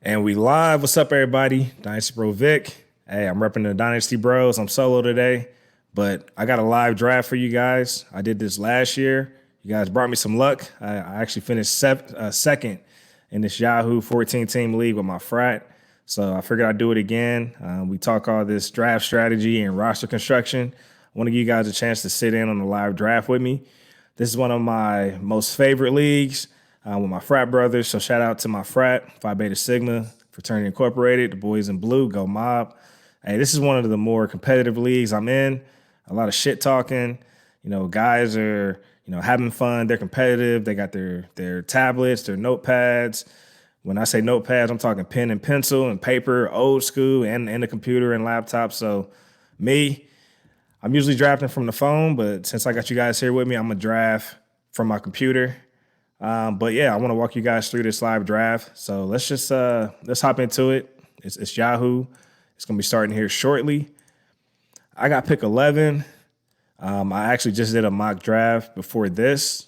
And we live. What's up, everybody? Dynasty Bro Vic. Hey, I'm repping the Dynasty Bros. I'm solo today, but I got a live draft for you guys. I did this last year. You guys brought me some luck. I actually finished second in this Yahoo 14-team league with my frat. So I figured I'd do it again. We talk all this draft strategy and roster construction. I want to give you guys a chance to sit in on the live draft with me. This is one of my most favorite leagues. With my frat brothers. So shout out to my frat, Phi Beta Sigma, Fraternity Incorporated, the boys in blue, GOMAB. Hey, this is one of the more competitive leagues I'm in. A lot of shit talking. Guys are, having fun. They're competitive. They got their tablets, their notepads. When I say notepads, I'm talking pen and pencil and paper, old school, and the computer and laptop. So I'm usually drafting from the phone, but since I got you guys here with me, I'm going to draft from my computer. But yeah, I want to walk you guys through this live draft. So let's hop into it. It's Yahoo. It's gonna be starting here shortly. I got pick 11. I actually just did a mock draft before this.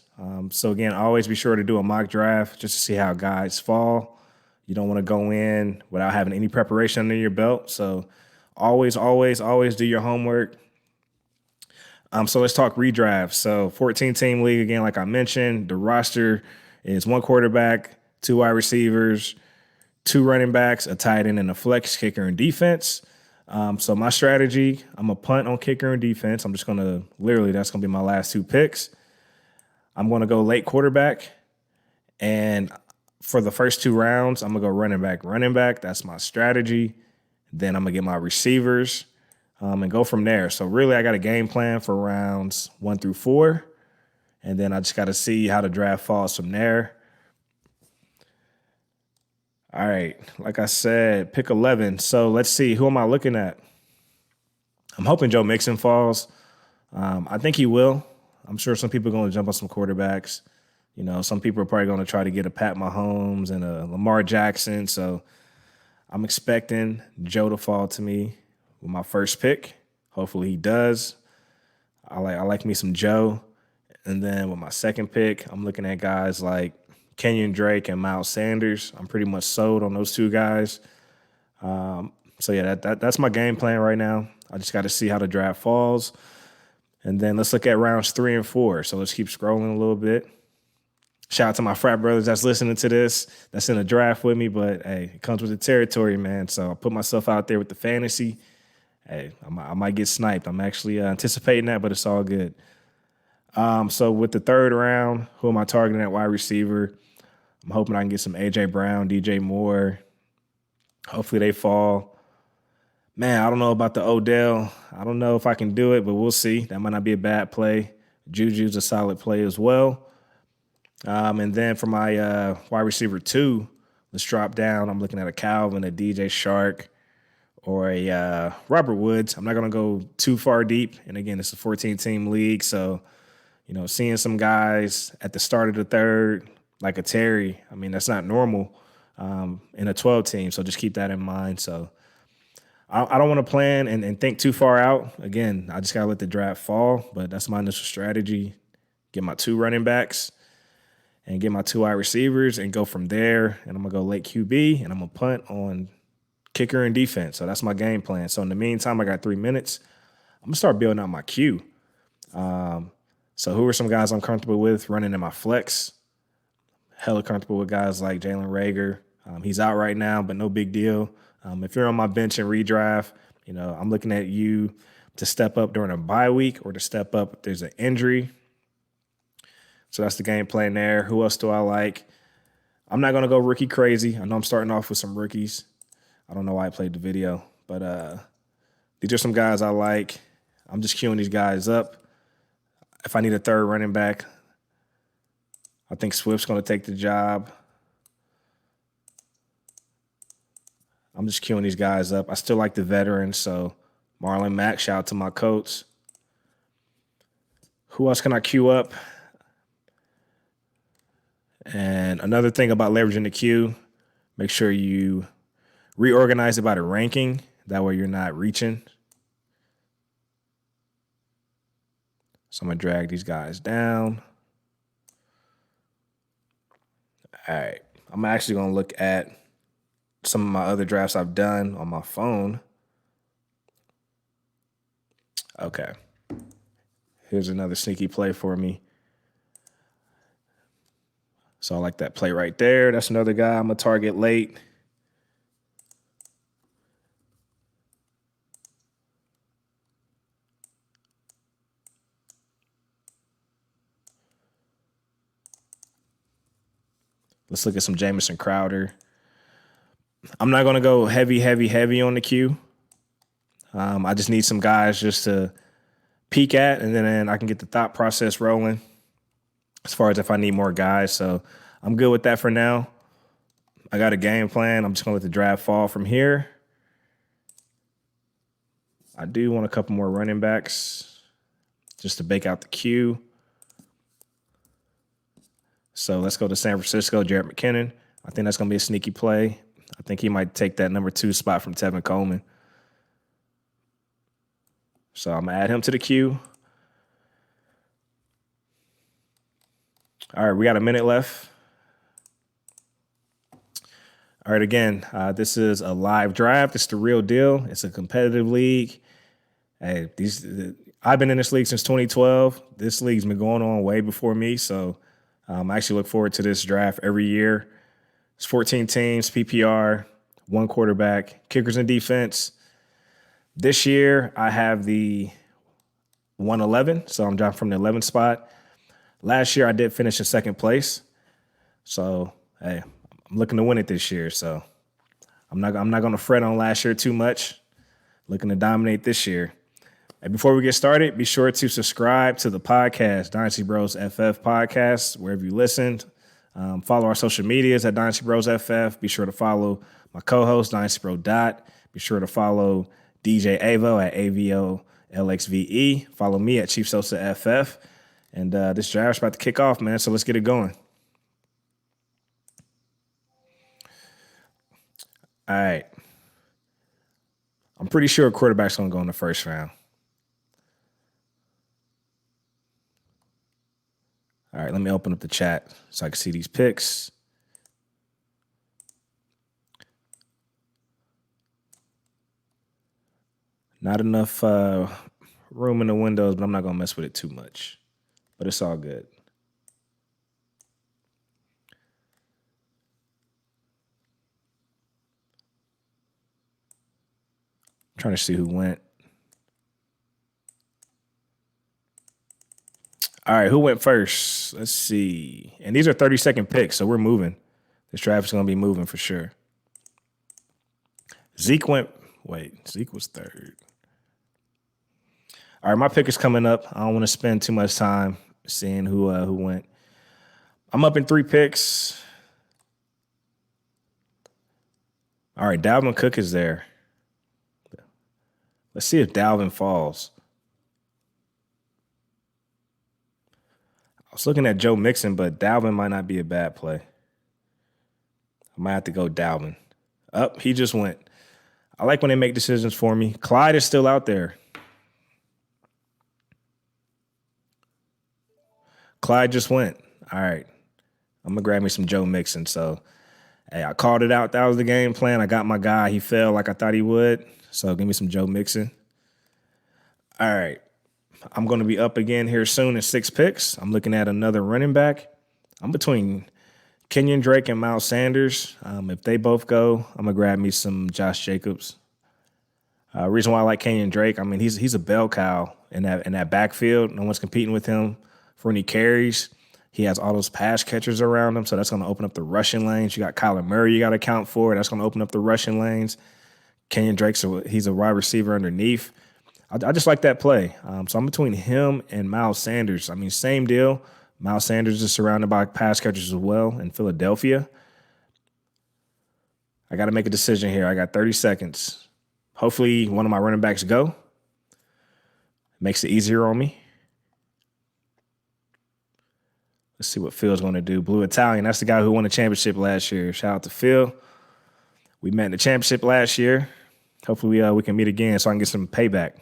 So again, always be sure to do a mock draft just to see how guys fall. You don't want to go in without having any preparation under your belt. So always do your homework. So let's talk redraft. So 14-team league, again, like I mentioned, the roster is 1 quarterback, 2 wide receivers, 2 running backs, a tight end, and a flex kicker and defense. So my strategy, I'm a punt on kicker and defense. I'm just going to, that's going to be my last 2 picks. I'm going to go late quarterback. And for the first 2 rounds, I'm going to go running back. Running back, that's my strategy. Then I'm going to get my receivers. And go from there. So really, I got a game plan for rounds 1 through 4. And then I just got to see how the draft falls from there. All right. Like I said, pick 11. So let's see. Who am I looking at? I'm hoping Joe Mixon falls. I think he will. I'm sure some people are going to jump on some quarterbacks. Some people are probably going to try to get a Pat Mahomes and a Lamar Jackson. So I'm expecting Joe to fall to me with my first pick. Hopefully he does. I like me some Joe. And then with my second pick, I'm looking at guys like Kenyon Drake and Miles Sanders. I'm pretty much sold on those 2 guys. So yeah, that's my game plan right now. I just got to see how the draft falls. And then let's look at rounds 3 and 4. So let's keep scrolling a little bit. Shout out to my frat brothers that's listening to this, that's in the draft with me. But hey, it comes with the territory, man. So I put myself out there with the fantasy. Hey, I might get sniped. I'm actually anticipating that, but it's all good. So with the 3rd round, who am I targeting at wide receiver? I'm hoping I can get some A.J. Brown, DJ Moore. Hopefully they fall. Man, I don't know about the Odell. I don't know if I can do it, but we'll see. That might not be a bad play. Juju's a solid play as well. And then for my wide receiver 2, let's drop down. I'm looking at a Calvin, a DJ Shark, or a Robert Woods. I'm not going to go too far deep. And again, it's a 14-team league. So, seeing some guys at the start of the 3rd, like a Terry, I mean, that's not normal in a 12-team. So just keep that in mind. So I don't want to plan and think too far out. Again, I just got to let the draft fall. But that's my initial strategy. Get my 2 running backs and get my 2 wide receivers and go from there. And I'm going to go late QB, and I'm going to punt on kicker and defense. So that's my game plan. So in the meantime, I got 3 minutes. I'm going to start building out my queue. So who are some guys I'm comfortable with running in my flex? Hella comfortable with guys like Jalen Reagor. He's out right now, but no big deal. If you're on my bench in redraft, I'm looking at you to step up during a bye week or to step up if there's an injury. So that's the game plan there. Who else do I like? I'm not going to go rookie crazy. I know I'm starting off with some rookies. I don't know why I played the video, but these are some guys I like. I'm just queuing these guys up. If I need a 3rd running back, I think Swift's going to take the job. I'm just queuing these guys up. I still like the veterans, so Marlon Mack, shout out to my coach. Who else can I queue up? And another thing about leveraging the queue, make sure you reorganize it by the ranking. That way you're not reaching. So I'm going to drag these guys down. All right. I'm actually going to look at some of my other drafts I've done on my phone. Okay. Here's another sneaky play for me. So I like that play right there. That's another guy I'm going to target late. Let's look at some Jamison Crowder. I'm not going to go heavy on the queue. I just need some guys just to peek at, and then I can get the thought process rolling as far as if I need more guys. So I'm good with that for now. I got a game plan. I'm just going to let the draft fall from here. I do want a couple more running backs just to bake out the queue. So let's go to San Francisco, Jarrett McKinnon. I think that's going to be a sneaky play. I think he might take that number 2 spot from Tevin Coleman. So I'm going to add him to the queue. All right, we got a minute left. All right, again, this is a live draft. It's the real deal. It's a competitive league. Hey, I've been in this league since 2012. This league's been going on way before me, so I actually look forward to this draft every year. It's 14 teams, PPR, 1 quarterback, kickers and defense. This year, I have the 111, so I'm dropping from the 11th spot. Last year, I did finish in second place. So, hey, I'm looking to win it this year. So, I'm not going to fret on last year too much. Looking to dominate this year. And before we get started, be sure to subscribe to the podcast, Dynasty Bros FF Podcast, wherever you listened. Follow our social medias at Dynasty Bros FF. Be sure to follow my co-host, Dynasty Bro Dot. Be sure to follow DJ Avo at AVOLXVE. Follow me at Chief Sosa FF. And this draft's about to kick off, man, so let's get it going. All right. I'm pretty sure a quarterback's going to go in the first round. All right, let me open up the chat so I can see these picks. Not enough room in the windows, but I'm not going to mess with it too much. But it's all good. I'm trying to see who went. All right, who went first? Let's see. And these are 30-second picks, so we're moving. This draft is going to be moving for sure. Zeke was third. All right, my pick is coming up. I don't want to spend too much time seeing who went. I'm up in 3 picks. All right, Dalvin Cook is there. Let's see if Dalvin falls. I was looking at Joe Mixon, but Dalvin might not be a bad play. I might have to go Dalvin. He just went. I like when they make decisions for me. Clyde is still out there. Clyde just went. All right. I'm going to grab me some Joe Mixon. So, hey, I called it out. That was the game plan. I got my guy. He fell like I thought he would. So, give me some Joe Mixon. All right. I'm going to be up again here soon in 6 picks. I'm looking at another running back. I'm between Kenyon Drake and Miles Sanders. If they both go, I'm going to grab me some Josh Jacobs. Reason why I like Kenyon Drake, I mean, he's a bell cow in that backfield. No one's competing with him for any carries. He has all those pass catchers around him, so that's going to open up the rushing lanes. You got Kyler Murray you got to account for. That's going to open up the rushing lanes. Kenyon Drake, so he's a wide receiver underneath. I just like that play. So I'm between him and Miles Sanders. I mean, same deal. Miles Sanders is surrounded by pass catchers as well in Philadelphia. I got to make a decision here. I got 30 seconds. Hopefully one of my running backs go. Makes it easier on me. Let's see what Phil's going to do. Blue Italian, that's the guy who won the championship last year. Shout out to Phil. We met in the championship last year. Hopefully we can meet again so I can get some payback.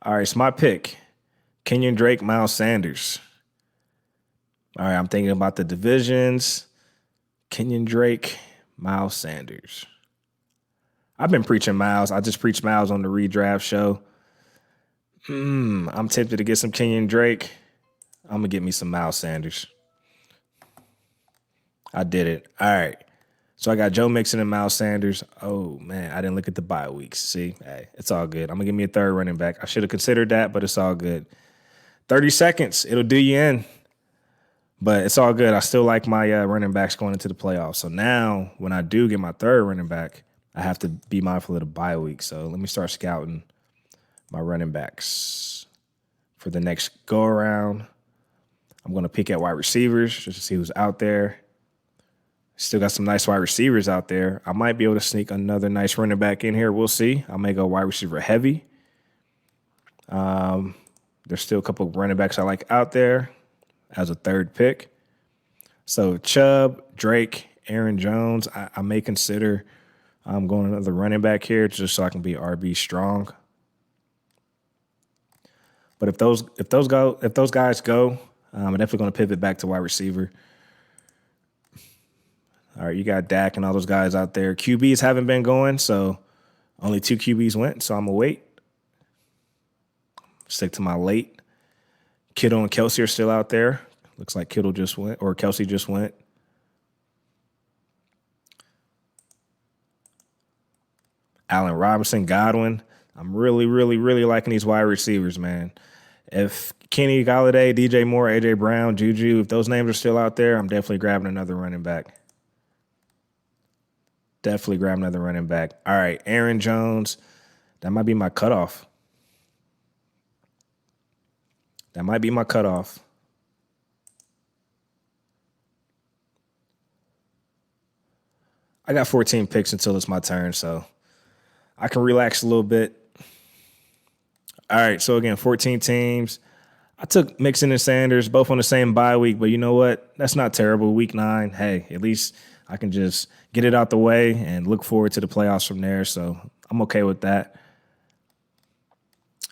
All right, it's my pick. Kenyon Drake, Miles Sanders. All right, I'm thinking about the divisions. Kenyon Drake, Miles Sanders. I've been preaching Miles. I just preached Miles on the redraft show. I'm tempted to get some Kenyon Drake. I'm going to get me some Miles Sanders. I did it. All right. So I got Joe Mixon and Miles Sanders. Oh, man, I didn't look at the bye weeks. See, hey, it's all good. I'm going to give me a third running back. I should have considered that, but it's all good. 30 seconds. It'll do you in. But it's all good. I still like my running backs going into the playoffs. So now when I do get my third running back, I have to be mindful of the bye week. So let me start scouting my running backs for the next go-around. I'm going to pick at wide receivers just to see who's out there. Still got some nice wide receivers out there. I might be able to sneak another nice running back in here. We'll see. I may go wide receiver heavy. There's still a couple of running backs I like out there as a third pick. So Chubb, Drake, Aaron Jones, I may consider going another running back here just so I can be RB strong. But if those guys go, I'm definitely going to pivot back to wide receiver. All right, you got Dak and all those guys out there. QBs haven't been going, so only 2 QBs went, so I'm going to wait. Stick to my late. Kittle and Kelsey are still out there. Looks like Kittle just went, or Kelsey just went. Allen Robinson, Godwin. I'm really, really, really liking these wide receivers, man. If Kenny Golladay, DJ Moore, AJ Brown, Juju, if those names are still out there, I'm definitely grabbing another running back. Definitely grab another running back. All right, Aaron Jones. That might be my cutoff. I got 14 picks until it's my turn, so I can relax a little bit. All right, so again, 14 teams. I took Mixon and Sanders, both on the same bye week, but you know what? That's not terrible. Week 9, hey, at least I can just get it out the way and look forward to the playoffs from there, so I'm okay with that.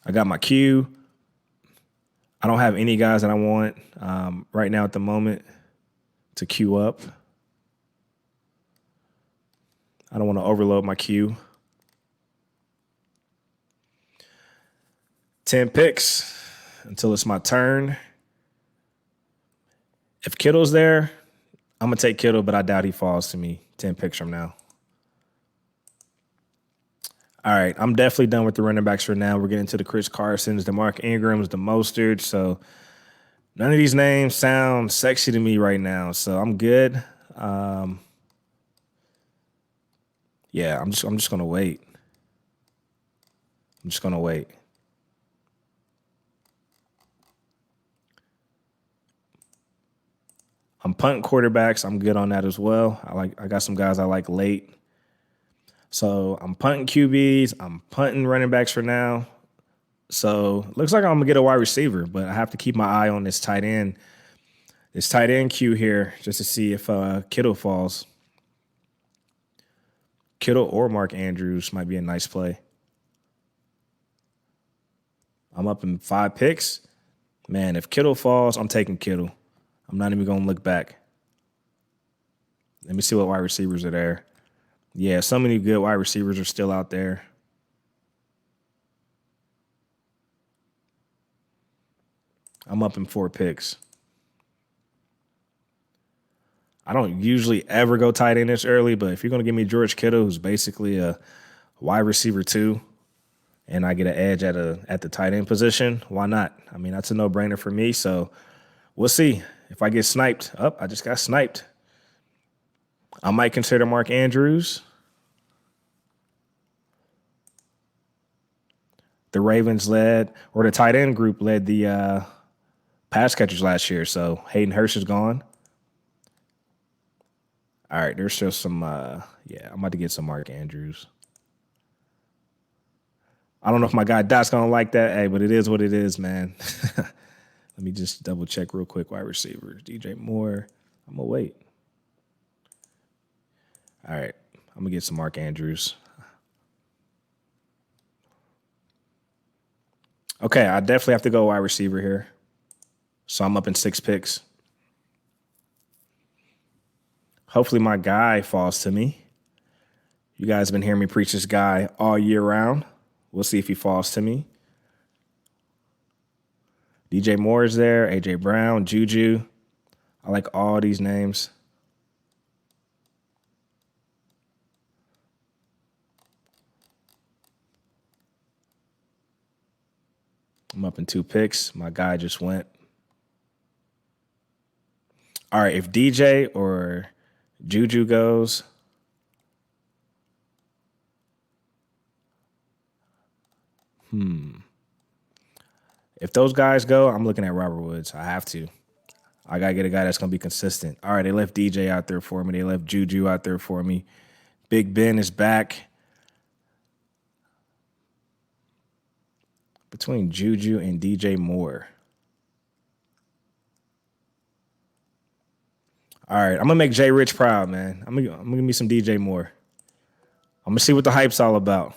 I got my queue. I don't have any guys that I want right now at the moment to queue up. I don't want to overload my queue. 10 picks until it's my turn. If Kittle's there, I'm going to take Kittle, but I doubt he falls to me 10 picks from now. All right, I'm definitely done with the running backs for now. We're getting to the Chris Carsons, the Mark Ingrams, the Mostert. So none of these names sound sexy to me right now. So I'm good. Yeah, I'm just gonna wait. I'm punting quarterbacks. I'm good on that as well. I got some guys I like late. So I'm punting QBs. I'm punting running backs for now. So looks like I'm gonna get a wide receiver, but I have to keep my eye on this tight end queue here just to see if Kittle falls. Kittle or Mark Andrews might be a nice play. I'm up in 5 picks. Man, if Kittle falls, I'm taking Kittle. I'm not even going to look back. Let me see what wide receivers are there. Yeah, so many good wide receivers are still out there. I'm up in 4 picks. I don't usually ever go tight end this early, but if you're going to give me George Kittle, who's basically a wide receiver 2, and I get an edge at the tight end position, why not? I mean, that's a no-brainer for me, so we'll see. If I get sniped, I just got sniped. I might consider Mark Andrews. The Ravens the tight end group led the pass catchers last year, so Hayden Hurst is gone. All right, there's still some, I'm about to get some Mark Andrews. I don't know if my guy Dot's going to like that, but it is what it is, man. Let me just double check real quick. Wide receivers, DJ Moore. I'm going to wait. All right, I'm going to get some Mark Andrews. Okay, I definitely have to go wide receiver here. So I'm up in 6 picks. Hopefully my guy falls to me. You guys have been hearing me preach this guy all year round. We'll see if he falls to me. DJ Moore is there, AJ Brown, Juju. I like all these names. I'm up in 2 picks. My guy just went. All right, if DJ or Juju goes, if those guys go, I'm looking at Robert Woods. I have to. I got to get a guy that's going to be consistent. All right, they left DJ out there for me. They left Juju out there for me. Big Ben is back. Between Juju and DJ Moore. All right, I'm going to make Jay Rich proud, man. I'm going to give me some DJ Moore. I'm going to see what the hype's all about.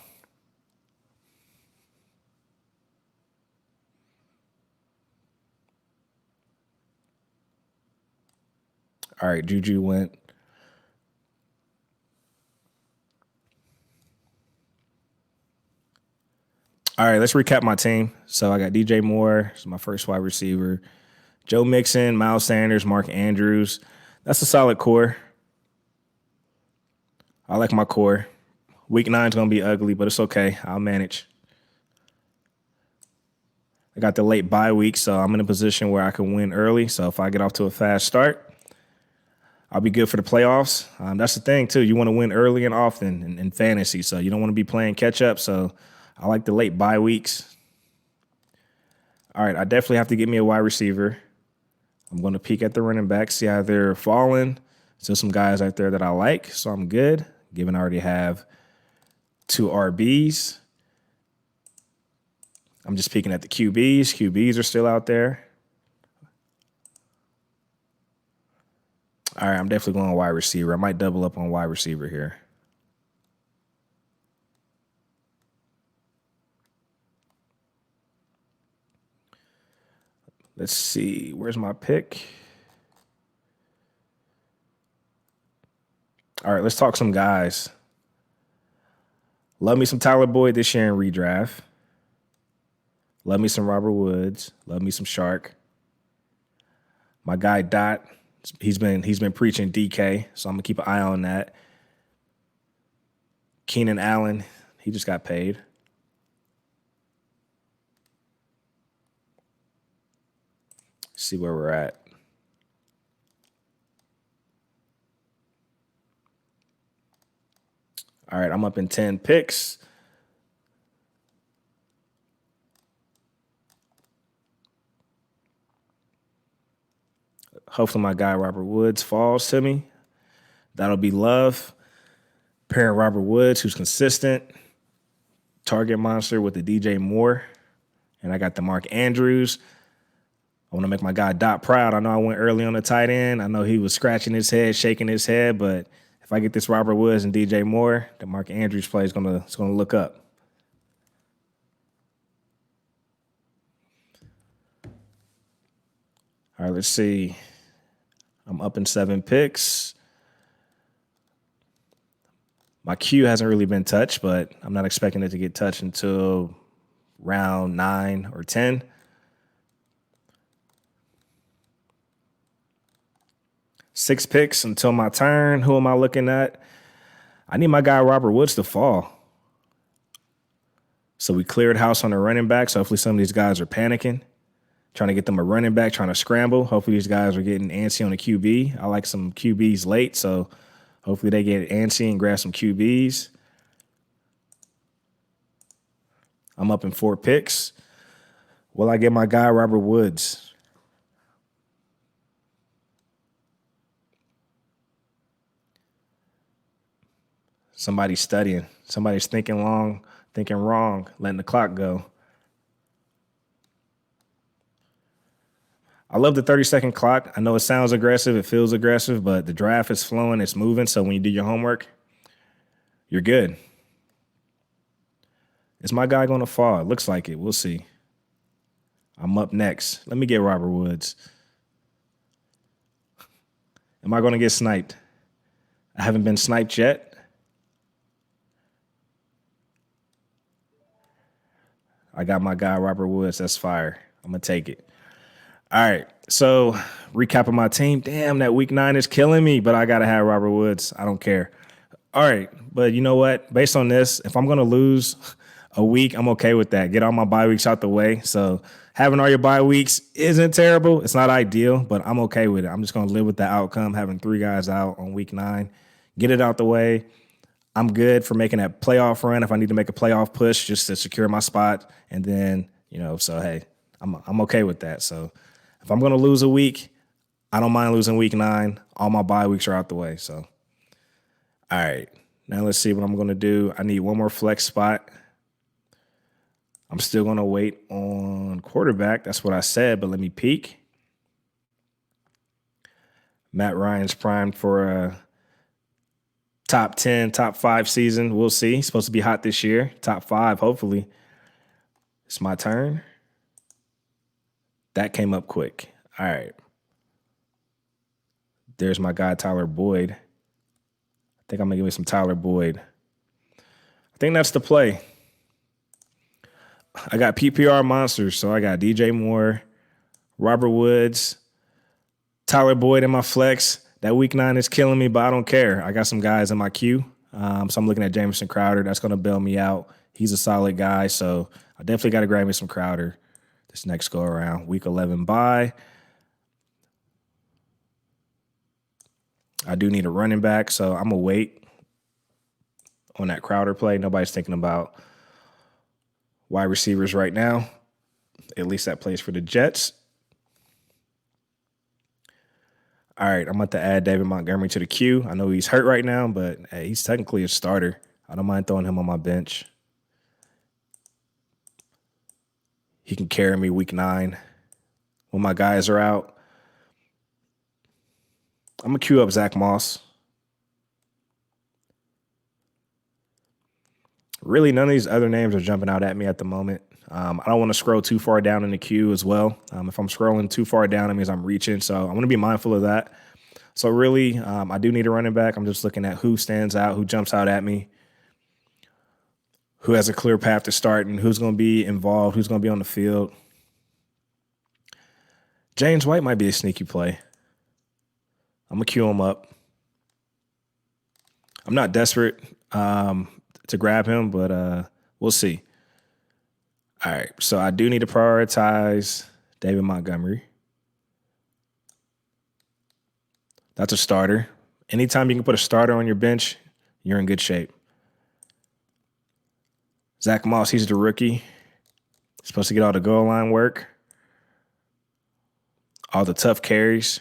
All right, Juju went. All right, let's recap my team. So I got DJ Moore, so my first wide receiver. Joe Mixon, Miles Sanders, Mark Andrews. That's a solid core. I like my core. Week 9 is going to be ugly, but it's okay. I'll manage. I got the late bye week, so I'm in a position where I can win early. So if I get off to a fast start, I'll be good for the playoffs. That's the thing, too. You want to win early and often in fantasy, so you don't want to be playing catch-up. So I like the late bye weeks. All right, I definitely have to get me a wide receiver. I'm going to peek at the running back, see how they're falling. Still some guys out there that I like, so I'm good, given I already have 2 RBs. I'm just peeking at the QBs. QBs are still out there. All right, I'm definitely going wide receiver. I might double up on wide receiver here. Let's see. Where's my pick? All right, let's talk some guys. Love me some Tyler Boyd this year in redraft. Love me some Robert Woods. Love me some Shark. My guy Dot, he's been preaching DK, so I'm gonna keep an eye on that. Keenan Allen, he just got paid. See where we're at. All right, I'm up in 10 picks. Hopefully my guy Robert Woods falls to me. That'll be love. Pairing Robert Woods, who's consistent. Target monster with the DJ Moore. And I got the Mark Andrews. I want to make my guy Dot proud. I know I went early on the tight end. I know he was scratching his head, shaking his head, but if I get this Robert Woods and DJ Moore, the Mark Andrews play is gonna look up. All right, let's see. I'm up in 7 picks. My Q hasn't really been touched, but I'm not expecting it to get touched until round 9 or 10. Six picks until my turn. Who am I looking at? I need my guy Robert Woods to fall. So we cleared house on the running back. So hopefully some of these guys are panicking, trying to get them a running back, trying to scramble. Hopefully these guys are getting antsy on the QB. I like some QBs late, so hopefully they get antsy and grab some QBs. I'm up in 4 picks. Will I get my guy Robert Woods? Somebody's studying. Somebody's thinking long, thinking wrong, letting the clock go. I love the 30-second clock. I know it sounds aggressive, it feels aggressive, but the draft is flowing, it's moving, so when you do your homework, you're good. Is my guy going to fall? It looks like it. We'll see. I'm up next. Let me get Robert Woods. Am I going to get sniped? I haven't been sniped yet. I got my guy, Robert Woods. That's fire. I'm going to take it. All right. So, recapping my team. Damn, that week 9 is killing me, but I got to have Robert Woods. I don't care. All right. But you know what? Based on this, if I'm going to lose a week, I'm okay with that. Get all my bye weeks out the way. So, having all your bye weeks isn't terrible. It's not ideal, but I'm okay with it. I'm just going to live with the outcome, having 3 guys out on week 9. Get it out the way. I'm good for making that playoff run if I need to make a playoff push just to secure my spot. And then, so hey, I'm okay with that. So if I'm going to lose a week, I don't mind losing week 9. All my bye weeks are out the way. So, all right, now let's see what I'm going to do. I need one more flex spot. I'm still going to wait on quarterback. That's what I said, but let me peek. Matt Ryan's primed for a top 10, top 5 season. We'll see. He's supposed to be hot this year. Top 5, hopefully. It's my turn. That came up quick. All right. There's my guy, Tyler Boyd. I think I'm going to give me some Tyler Boyd. I think that's the play. I got PPR monsters, so I got DJ Moore, Robert Woods, Tyler Boyd in my flex. That week 9 is killing me, but I don't care. I got some guys in my queue. So I'm looking at Jamison Crowder. That's going to bail me out. He's a solid guy, so I definitely got to grab me some Crowder this next go around. Week 11 bye. I do need a running back, so I'm going to wait on that Crowder play. Nobody's thinking about wide receivers right now. At least that plays for the Jets. All right, I'm about to add David Montgomery to the queue. I know he's hurt right now, but hey, he's technically a starter. I don't mind throwing him on my bench. He can carry me week 9 when my guys are out. I'm going to queue up Zach Moss. Really, none of these other names are jumping out at me at the moment. I don't want to scroll too far down in the queue as well. If I'm scrolling too far down, it means I'm reaching. So I'm going to be mindful of that. So really, I do need a running back. I'm just looking at who stands out, who jumps out at me, who has a clear path to start, and who's going to be involved, who's going to be on the field. James White might be a sneaky play. I'm going to queue him up. I'm not desperate to grab him, but we'll see. All right, so I do need to prioritize David Montgomery. That's a starter. Anytime you can put a starter on your bench, you're in good shape. Zach Moss, he's the rookie. He's supposed to get all the goal line work, all the tough carries.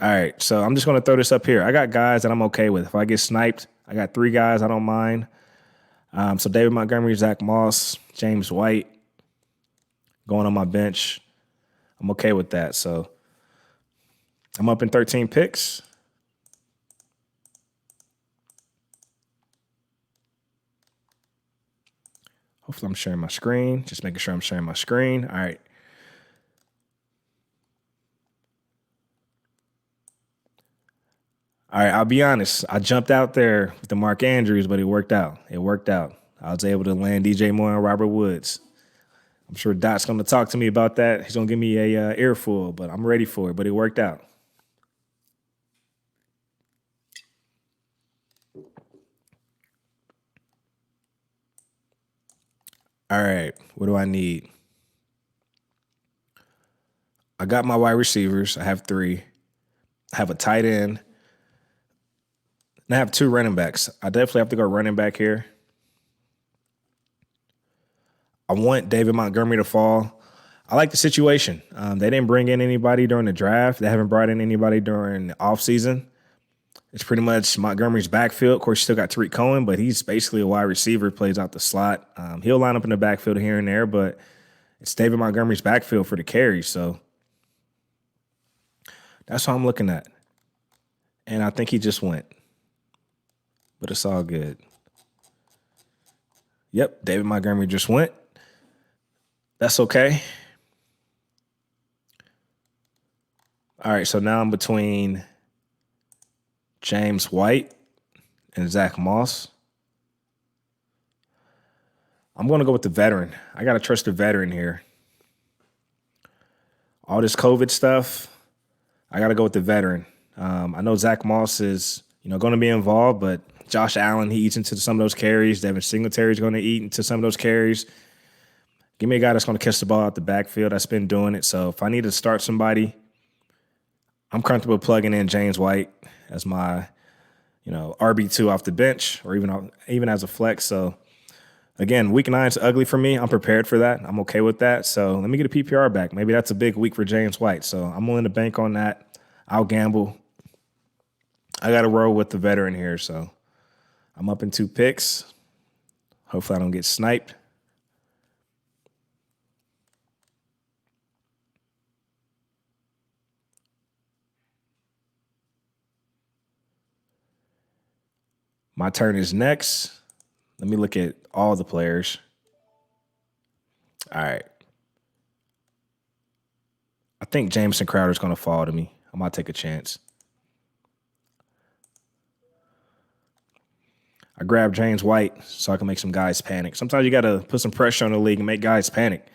All right, so I'm just going to throw this up here. I got guys that I'm okay with. If I get sniped, I got 3 guys I don't mind. So David Montgomery, Zach Moss, James White going on my bench. I'm okay with that. So I'm up in 13 picks. Hopefully I'm sharing my screen. Just making sure I'm sharing my screen. All right. All right, I'll be honest. I jumped out there with the Mark Andrews, but it worked out. It worked out. I was able to land DJ Moore and Robert Woods. I'm sure Dot's going to talk to me about that. He's going to give me a earful, but I'm ready for it. But it worked out. All right, what do I need? I got my wide receivers. I have 3. I have a tight end. And I have 2 running backs. I definitely have to go running back here. I want David Montgomery to fall. I like the situation. They didn't bring in anybody during the draft. They haven't brought in anybody during the offseason. It's pretty much Montgomery's backfield. Of course, you still got Tariq Cohen, but he's basically a wide receiver, plays out the slot. He'll line up in the backfield here and there, but it's David Montgomery's backfield for the carries. So that's what I'm looking at. And I think he just went. But it's all good. Yep, David Montgomery just went. That's okay. All right, so now I'm between James White and Zach Moss. I'm going to go with the veteran. I got to trust the veteran here. All this COVID stuff, I got to go with the veteran. I know Zach Moss is, going to be involved, but Josh Allen, he eats into some of those carries. Devin Singletary is going to eat into some of those carries. Give me a guy that's going to catch the ball out the backfield. That's been doing it. So if I need to start somebody, I'm comfortable plugging in James White as my, RB2 off the bench or even as a flex. So again, week 9's ugly for me. I'm prepared for that. I'm okay with that. So let me get a PPR back. Maybe that's a big week for James White. So I'm willing to bank on that. I'll gamble. I got to roll with the veteran here. So I'm up in 2 picks. Hopefully I don't get sniped. My turn is next. Let me look at all the players. All right. I think Jamison Crowder is going to fall to me. I might take a chance. I grabbed James White so I can make some guys panic. Sometimes you got to put some pressure on the league and make guys panic.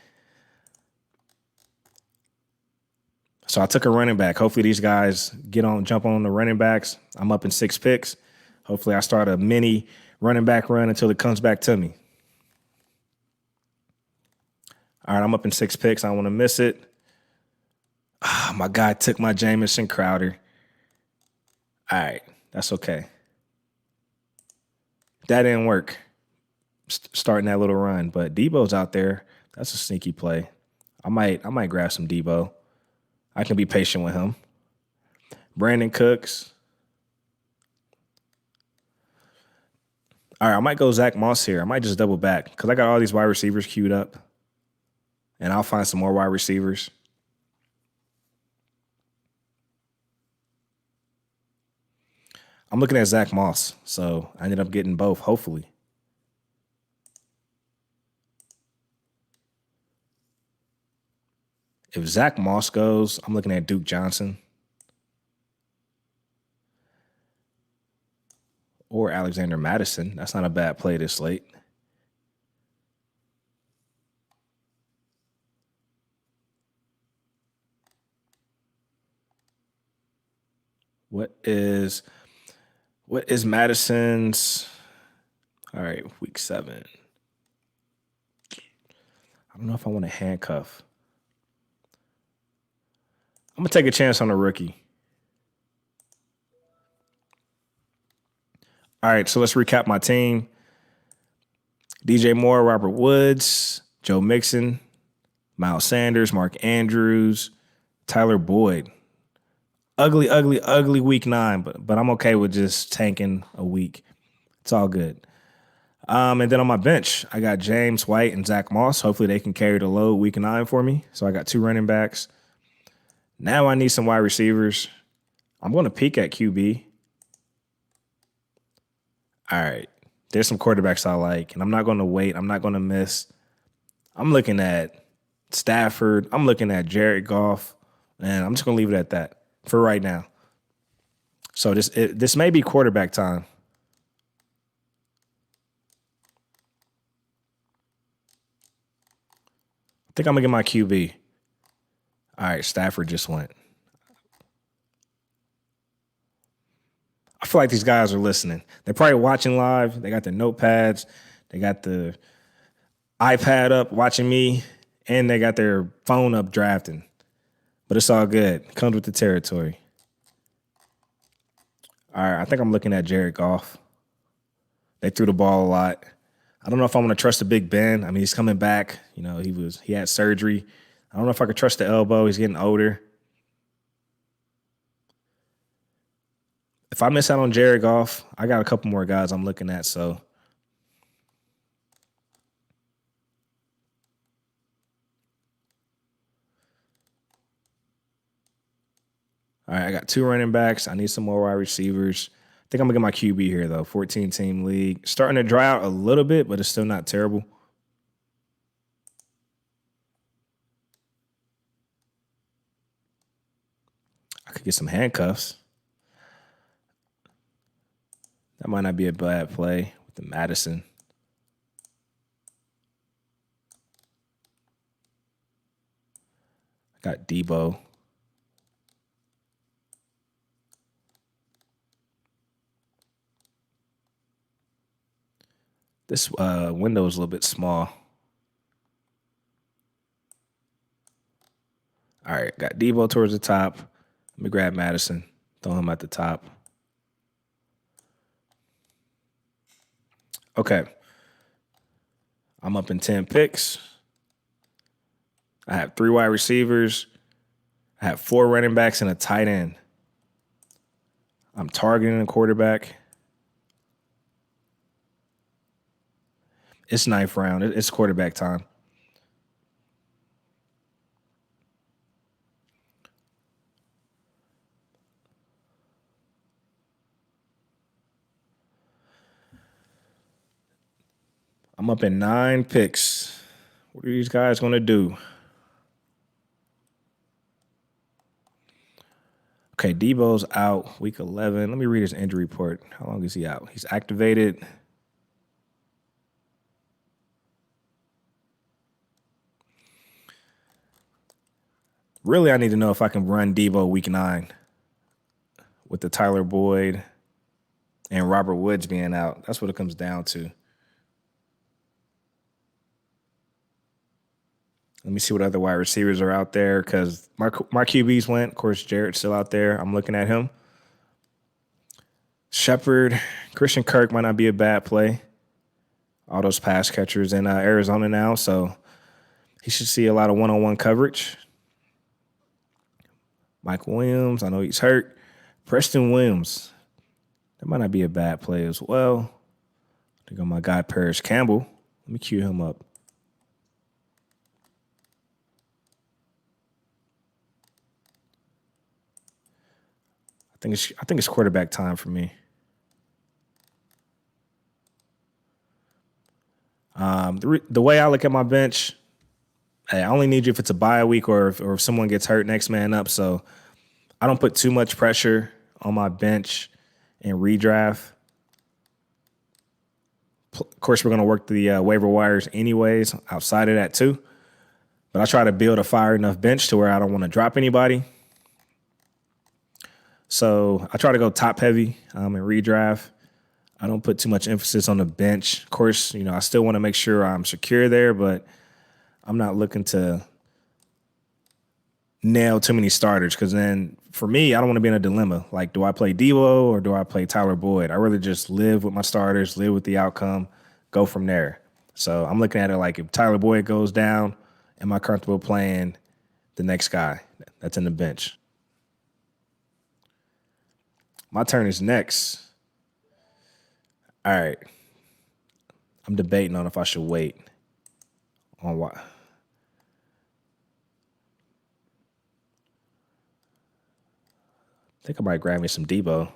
So I took a running back. Hopefully these guys jump on the running backs. I'm up in 6 picks. Hopefully I start a mini running back run until it comes back to me. All right, I'm up in 6 picks. I don't want to miss it. My guy took my Jamison Crowder. All right, that's okay. That didn't work, starting that little run. But Debo's out there. That's a sneaky play. I might grab some Debo. I can be patient with him. Brandon Cooks. All right, I might go Zach Moss here. I might just double back because I got all these wide receivers queued up. And I'll find some more wide receivers. I'm looking at Zach Moss, so I ended up getting both, hopefully. If Zach Moss goes, I'm looking at Duke Johnson. Or Alexander Madison. That's not a bad play this late. What is Madison's? All right, week 7. I don't know if I want to handcuff. I'm going to take a chance on a rookie. All right, so let's recap my team. DJ Moore, Robert Woods, Joe Mixon, Miles Sanders, Mark Andrews, Tyler Boyd. Ugly week 9, but I'm okay with just tanking a week. It's all good. And then on my bench, I got James White and Zach Moss. Hopefully they can carry the load week 9 for me. So I got 2 running backs. Now I need some wide receivers. I'm going to peek at QB. All right. There's some quarterbacks I like, and I'm not going to wait. I'm not going to miss. I'm looking at Stafford. I'm looking at Jared Goff, and I'm just going to leave it at that for right now. So this may be quarterback time. I think I'm going to get my QB. All right, Stafford just went. I feel like these guys are listening. They're probably watching live. They got their notepads. They got the iPad up watching me, and they got their phone up drafting. But it's all good. Comes with the territory. All right, I think I'm looking at Jared Goff. They threw the ball a lot. I don't know if I want to trust the Big Ben. I mean, he's coming back. He had surgery. I don't know if I could trust the elbow. He's getting older. If I miss out on Jared Goff, I got a couple more guys I'm looking at, so. All right, I got 2 running backs. I need some more wide receivers. I think I'm going to get my QB here, though. 14-team league. Starting to dry out a little bit, but it's still not terrible. I could get some handcuffs. That might not be a bad play with the Madison. I got Debo. This window is a little bit small. All right, got Debo towards the top. Let me grab Madison, throw him at the top. Okay. I'm up in 10 picks. I have 3 wide receivers. I have 4 running backs and a tight end. I'm targeting a quarterback. It's 9th round. It's quarterback time. I'm up in 9 picks. What are these guys going to do? Okay, Debo's out week 11. Let me read his injury report. How long is he out? He's activated. Really, I need to know if I can run Debo week 9 with the Tyler Boyd and Robert Woods being out. That's what it comes down to. Let me see what other wide receivers are out there because my QBs went. Of course, Jarrett's still out there. I'm looking at him. Shepard, Christian Kirk might not be a bad play. All those pass catchers in Arizona now, so he should see a lot of one-on-one coverage. Mike Williams, I know he's hurt. Preston Williams, that might not be a bad play as well. I think on my guy Paris Campbell. Let me cue him up. I think it's quarterback time for me. The way I look at my bench, hey, I only need you if it's a bye week or if someone gets hurt, next man up. So I don't put too much pressure on my bench in redraft. Of course, we're going to work the waiver wires anyways outside of that too. But I try to build a fire enough bench to where I don't want to drop anybody. So I try to go top heavy in redraft. I don't put too much emphasis on the bench. Of course, I still want to make sure I'm secure there, but I'm not looking to nail too many starters because then for me, I don't want to be in a dilemma. Like, do I play Debo or do I play Tyler Boyd? I really just live with my starters, live with the outcome, go from there. So I'm looking at it like if Tyler Boyd goes down, am I comfortable playing the next guy that's in the bench? My turn is next. All right. I'm debating on if I should wait on what. I think I might grab me some Debo.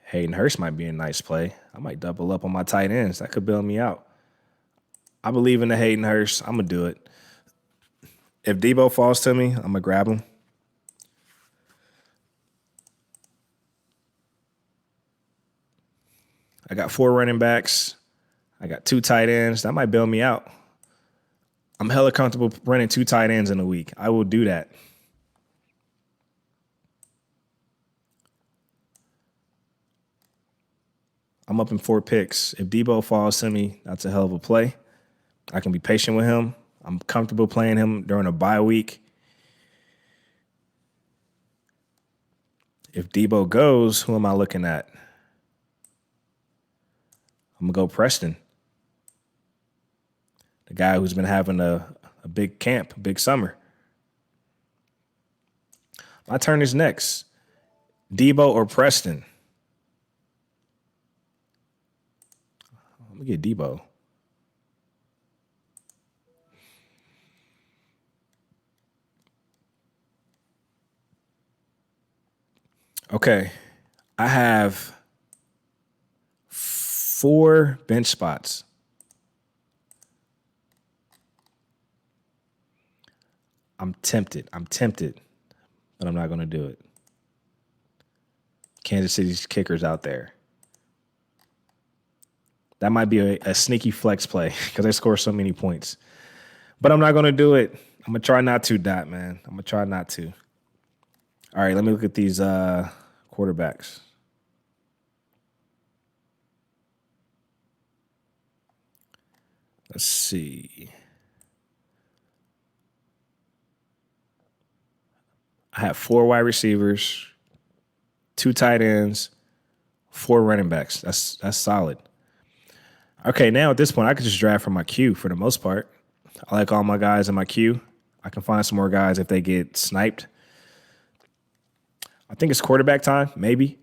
Hayden Hurst might be a nice play. I might double up on my tight ends. That could bail me out. I believe in the Hayden Hurst. I'm going to do it. If Debo falls to me, I'm going to grab him. I got 4 running backs. I got 2 tight ends. That might bail me out. I'm hella comfortable running 2 tight ends in a week. I will do that. I'm up in 4 picks. If Debo falls to me, that's a hell of a play. I can be patient with him. I'm comfortable playing him during a bye week. If Debo goes, who am I looking at? I'm going to go Preston. The guy who's been having a big camp, a big summer. My turn is next. Debo or Preston? Let me get Debo. Okay. I have 4 bench spots. I'm tempted. but I'm not going to do it. Kansas City's kickers out there. That might be a sneaky flex play because they score so many points. But I'm not going to do it. I'm going to try not to, Dot, man. I'm going to try not to. All right, let me look at these quarterbacks. Let's see. I have 4 wide receivers, 2 tight ends, 4 running backs. That's solid. Okay, now at this point, I could just draft from my queue for the most part. I like all my guys in my queue. I can find some more guys if they get sniped. I think it's quarterback time, maybe.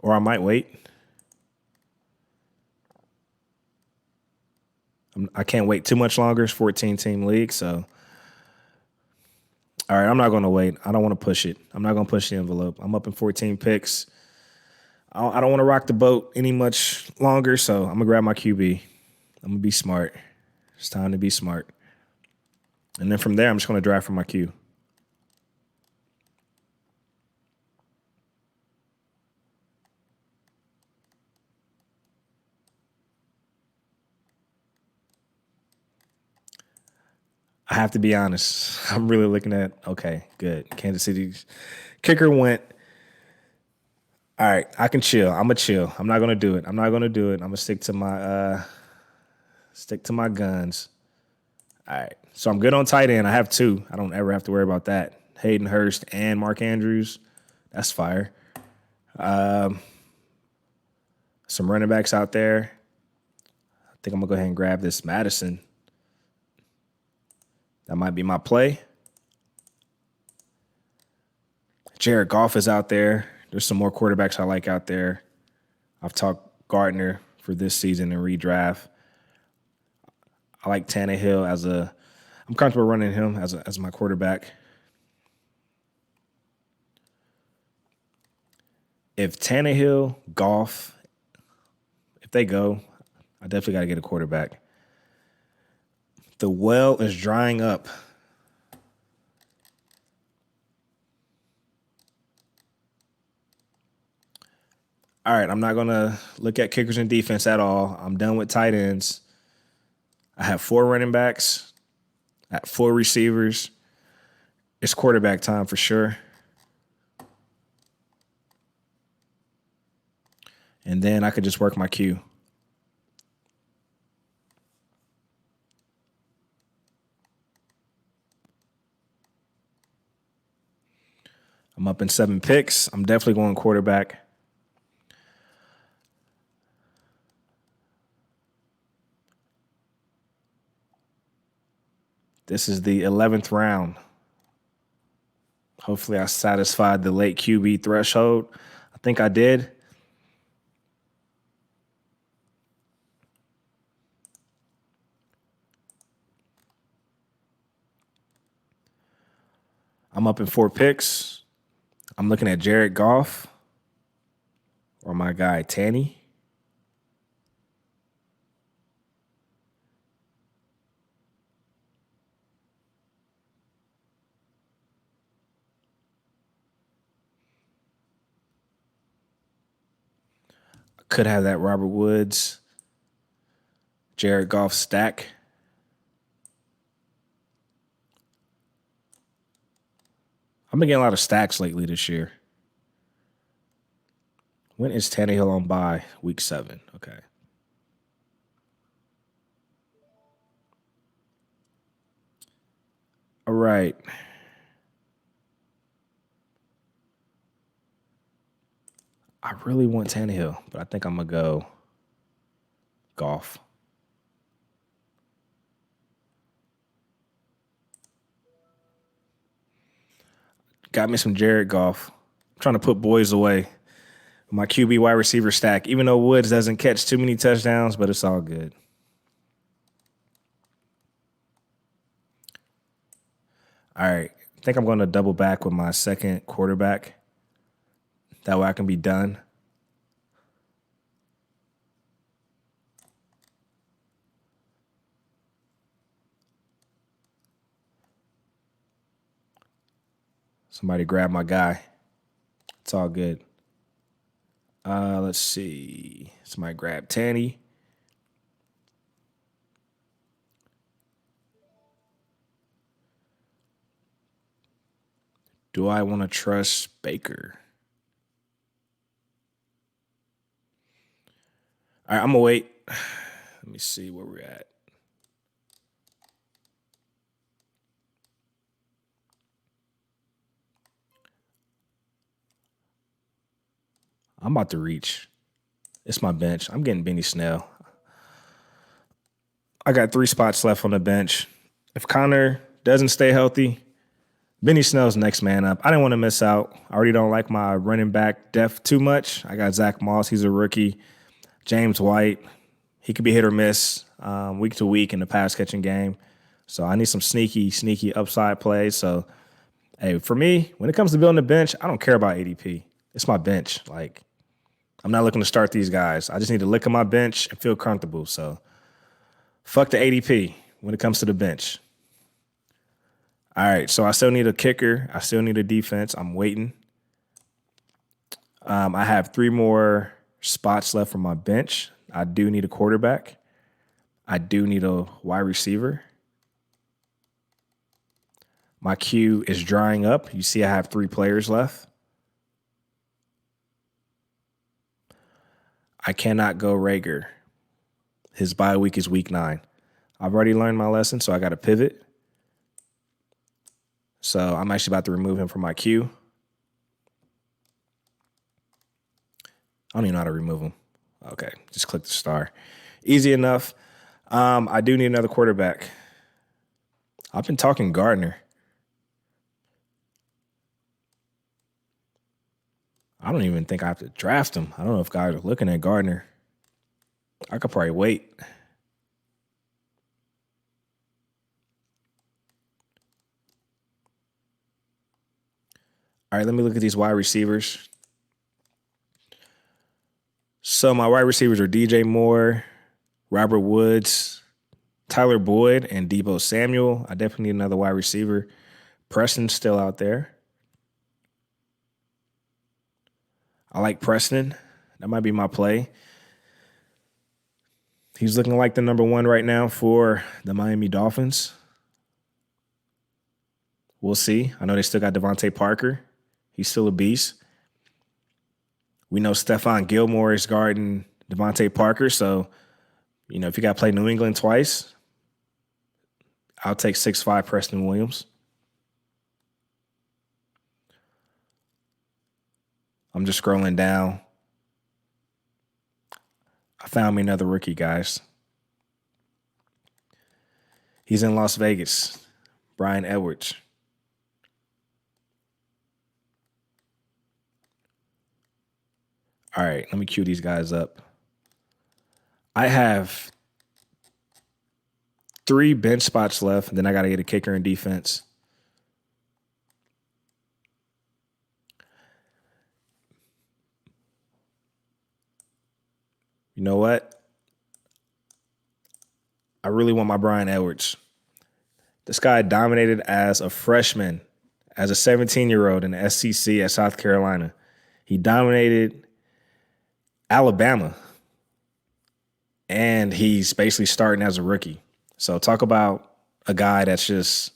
Or I might wait. I can't wait too much longer. It's 14-team league, so. All right, I'm not going to wait. I don't want to push it. I'm not going to push the envelope. I'm up in 14 picks. I don't want to rock the boat any much longer, so I'm going to grab my QB. I'm going to be smart. It's time to be smart. And then from there, I'm just going to draft from my queue. I have to be honest. I'm really looking at, okay, good. Kansas City's kicker went. All right, I can chill. I'm going to chill. I'm not going to do it. I'm going to stick to my guns. All right. So I'm good on tight end. I have 2. I don't ever have to worry about that. Hayden Hurst and Mark Andrews. That's fire. Some running backs out there. I think I'm going to go ahead and grab this Madison. That might be my play. Jared Goff is out there. There's some more quarterbacks I like out there. I've talked Gardner for this season in redraft. I like Tannehill I'm comfortable running him as my quarterback. If Tannehill, Goff, if they go, I definitely got to get a quarterback. The well is drying up. All right, I'm not going to look at kickers and defense at all. I'm done with tight ends. I have 4 running backs. I have 4 receivers. It's quarterback time for sure. And then I could just work my queue. I'm up in 7 picks. I'm definitely going quarterback. This is the 11th round. Hopefully I satisfied the late QB threshold. I think I did. I'm up in 4 picks. I'm looking at Jared Goff or my guy Tanny. Could have that Robert Woods, Jared Goff stack. I've been getting a lot of stacks lately this year. When is Tannehill on bye? Week 7. Okay. All right. I really want Tannehill, but I think I'm going to go Goff. Got me some Jared Goff. I'm trying to put boys away. My QB wide receiver stack, even though Woods doesn't catch too many touchdowns, but it's all good. All right. I think I'm going to double back with my second quarterback. That way I can be done. Somebody grab my guy. It's all good. Let's see. Somebody grab Tanny. Do I want to trust Baker? All right, I'm going to wait. Let me see where we're at. I'm about to reach. It's my bench. I'm getting Benny Snell. I got 3 spots left on the bench. If Connor doesn't stay healthy, Benny Snell's next man up. I didn't want to miss out. I already don't like my running back depth too much. I got Zach Moss. He's a rookie. James White. He could be hit or miss week to week in the pass-catching game. So I need some sneaky upside plays. So, hey, for me, when it comes to building a bench, I don't care about ADP. It's my bench. Like, I'm not looking to start these guys. I just need to look at my bench and feel comfortable. So, fuck the ADP when it comes to the bench. All right, so I still need a kicker. I still need a defense. I'm waiting. I have 3 more spots left from my bench. I do need a quarterback. I do need a wide receiver. My queue is drying up. You see I have 3 players left. I cannot go Rager. His bye week is week 9. I've already learned my lesson, so I got to pivot. So I'm actually about to remove him from my queue. I don't even know how to remove him. Okay, just click the star. Easy enough. I do need another quarterback. I've been talking Gardner. I don't even think I have to draft him. I don't know if guys are looking at Gardner. I could probably wait. All right, let me look at these wide receivers. So my wide receivers are DJ Moore, Robert Woods, Tyler Boyd, and Deebo Samuel. I definitely need another wide receiver. Preston's still out there. I like Preston. That might be my play. He's looking like the number 1 right now for the Miami Dolphins. We'll see. I know they still got Devontae Parker. He's still a beast. We know Stephon Gilmore is guarding Devontae Parker. So, if you got to play New England twice, I'll take 6'5" Preston Williams. I'm just scrolling down. I found me another rookie, guys. He's in Las Vegas. Brian Edwards. All right, let me cue these guys up. I have 3 bench spots left, and then I got to get a kicker and defense. You know what? I really want my Brian Edwards. This guy dominated as a freshman, as a 17-year-old in the SEC at South Carolina. He dominated Alabama, and he's basically starting as a rookie. So talk about a guy that's just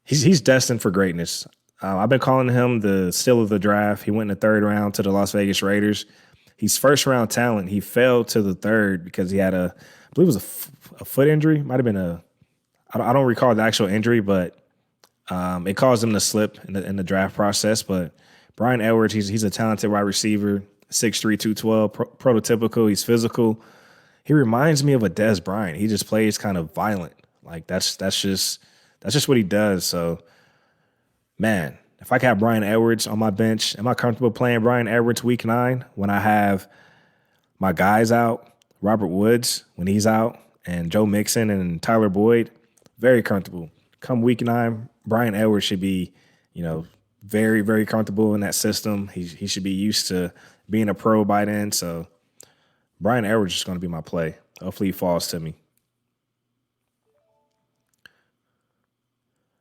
he's destined for greatness. I've been calling him the steal of the draft. He went in the 3rd round to the Las Vegas Raiders. He's first-round talent. He fell to the 3rd because he had I believe it was a foot injury. Might have been I don't recall the actual injury, but it caused him to slip in the draft process. But Brian Edwards, he's a talented wide receiver. 6'3", 212, prototypical. He's physical. He reminds me of a Dez Bryant. He just plays kind of violent. Like that's just what he does. So, man, if I could have Brian Edwards on my bench, am I comfortable playing Brian Edwards week 9 when I have my guys out, Robert Woods when he's out, and Joe Mixon and Tyler Boyd? Very comfortable. Come week 9, Brian Edwards should be, very, very comfortable in that system. He should be used to being a pro by then. So Brian Edwards is going to be my play. Hopefully he falls to me.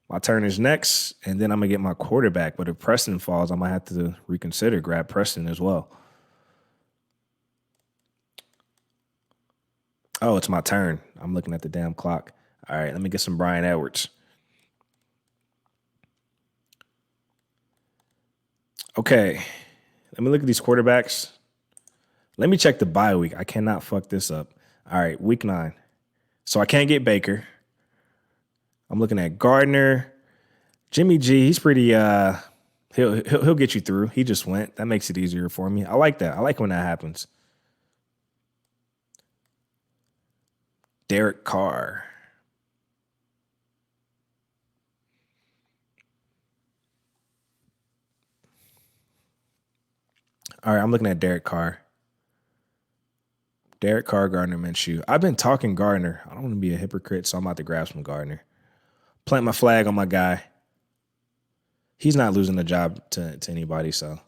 My turn is next, and then I'm going to get my quarterback. But if Preston falls, I might have to reconsider, grab Preston as well. Oh, it's my turn. I'm looking at the damn clock. All right, let me get some Brian Edwards. Okay, let me look at these quarterbacks. Let me check the bye week. I cannot fuck this up. All right, week 9. So I can't get Baker. I'm looking at Gardner. Jimmy G, he's pretty he'll get you through. He just went. That makes it easier for me. I like that. I like when that happens. Derek Carr. All right, I'm looking at Derek Carr. Derek Carr, Gardner Minshew. I've been talking Gardner. I don't want to be a hypocrite, so I'm about to grab some Gardner. Plant my flag on my guy. He's not losing the job to anybody, so.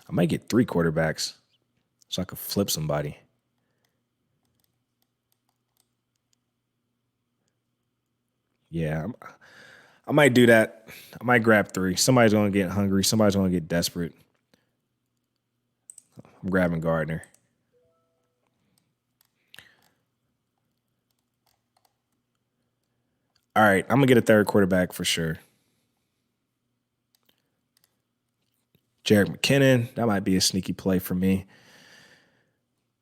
I might get 3 quarterbacks so I could flip somebody. Yeah, I might do that. I might grab 3. Somebody's going to get hungry. Somebody's going to get desperate. I'm grabbing Gardner. All right, I'm going to get a 3rd quarterback for sure. Jerick McKinnon, that might be a sneaky play for me.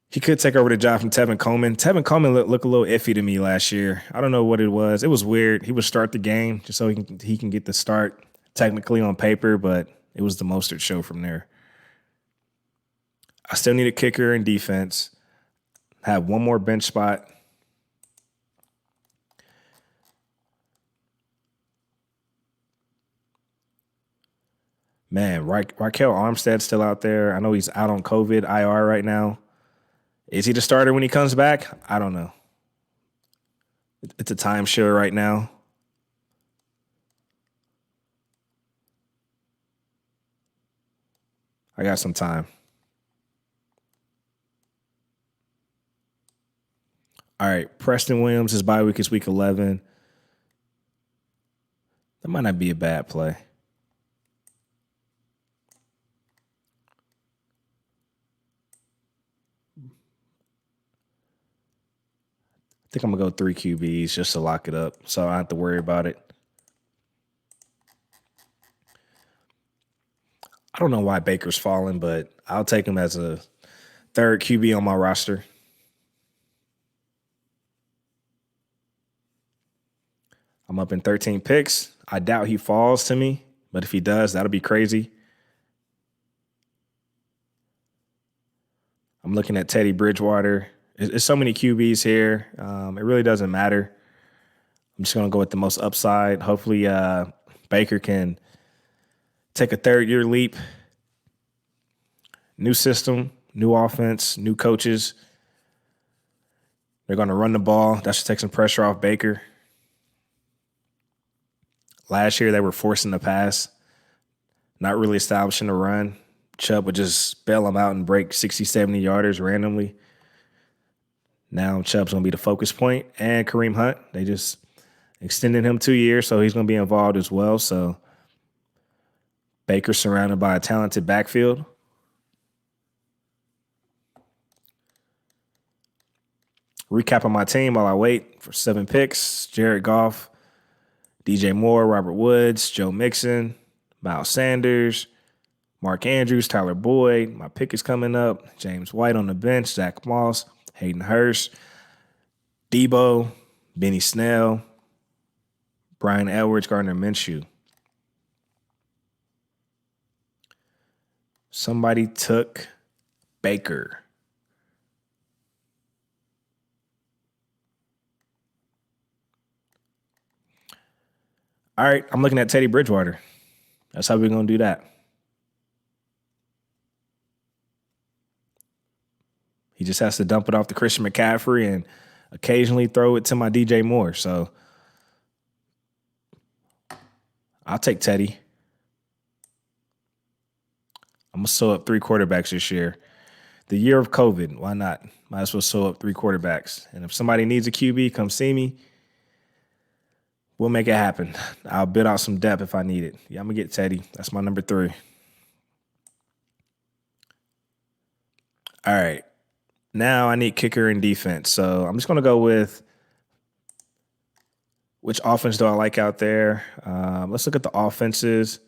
He could take over the job from Tevin Coleman. Tevin Coleman looked a little iffy to me last year. I don't know what it was. It was weird. He would start the game just so he can get the start technically on paper, but it was the Mostert show from there. I still need a kicker and defense. Have one more bench spot. Man, Raquel Armstead's still out there. I know he's out on COVID IR right now. Is he the starter when he comes back? I don't know. It's a timeshare right now. I got some time. All right, Preston Williams, his bye week is week 11. That might not be a bad play. I think I'm going to go 3 QBs just to lock it up so I don't have to worry about it. I don't know why Baker's falling, but I'll take him as a 3rd QB on my roster. I'm up in 13 picks. I doubt he falls to me, but if he does, that'll be crazy. I'm looking at Teddy Bridgewater. There's so many QBs here. It really doesn't matter. I'm just going to go with the most upside. Hopefully Baker can take a 3rd-year leap. New system, new offense, new coaches. They're going to run the ball. That should take some pressure off Baker. Last year, they were forcing the pass, not really establishing a run. Chubb would just bail him out and break 60, 70 yarders randomly. Now Chubb's going to be the focus point. And Kareem Hunt, they just extended him 2 years, so he's going to be involved as well. So Baker's surrounded by a talented backfield. Recapping my team while I wait for 7 picks. Jared Goff, DJ Moore, Robert Woods, Joe Mixon, Miles Sanders, Mark Andrews, Tyler Boyd. My pick is coming up. James White on the bench, Zach Moss, Hayden Hurst, Debo, Benny Snell, Brian Edwards, Gardner Minshew. Somebody took Baker. All right, I'm looking at Teddy Bridgewater. That's how we're going to do that. He just has to dump it off to Christian McCaffrey and occasionally throw it to my DJ Moore. So I'll take Teddy. I'm going to sew up 3 quarterbacks this year. The year of COVID, why not? Might as well sew up 3 quarterbacks. And if somebody needs a QB, come see me. We'll make it happen. I'll bid out some depth if I need it. Yeah, I'm going to get Teddy. That's my number 3. All right. Now I need kicker and defense. So I'm just going to go with which offense do I like out there. Let's look at the offenses.